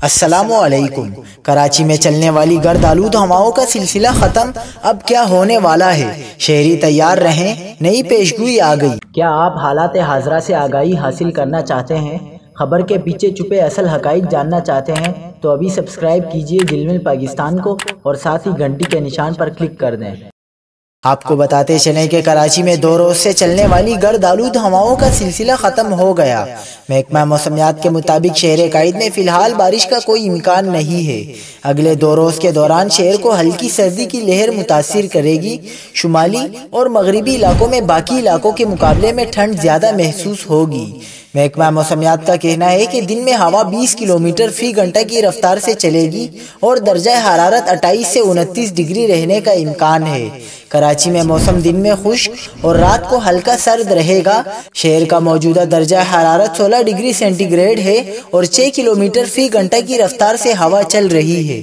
السلام علیکم۔ کراچی میں چلنے والی گرد آلود ہواؤں کا سلسلہ ختم، اب کیا ہونے والا ہے؟ شہری تیار رہیں، نئی پیشگوئی آ گئی۔ کیا آپ حالات حاضرہ سے آگاہی حاصل کرنا چاہتے ہیں؟ خبر کے پیچھے چھپے اصل حقائق جاننا چاہتے ہیں تو ابھی سبسکرائب کیجئے دل پاکستان کو اور ساتھ ہی گھنٹی کے نشان پر کلک کر دیں۔ آپ کو بتاتے چلیں کہ کراچی میں 2 روز سے چلنے والی گرد آلود ہواؤں کا سلسلہ ختم ہو گیا۔ محکمہ موسمیات کے مطابق شہر قائد میں فی الحال بارش کا کوئی امکان نہیں ہے۔ اگلے 2 روز کے دوران شہر کو ہلکی سردی کی لہر متاثر کرے گی۔ شمالی اور مغربی علاقوں میں باقی علاقوں کے مقابلے میں ٹھنڈ زیادہ محسوس ہوگی۔ محکمہ موسمیات کا کہنا ہے کہ دن میں ہوا 20 کلومیٹر فی گھنٹہ کی رفتار سے چلے گی اور درجہ حرارت 28 سے 29 ڈگری رہنے کا امکان ہے۔ کراچی میں موسم دن میں خشک اور رات کو ہلکا سرد رہے گا۔ شہر کا موجودہ درجہ حرارت 16 ڈگری سینٹی گریڈ ہے اور 6 کلومیٹر فی گھنٹہ کی رفتار سے ہوا چل رہی ہے۔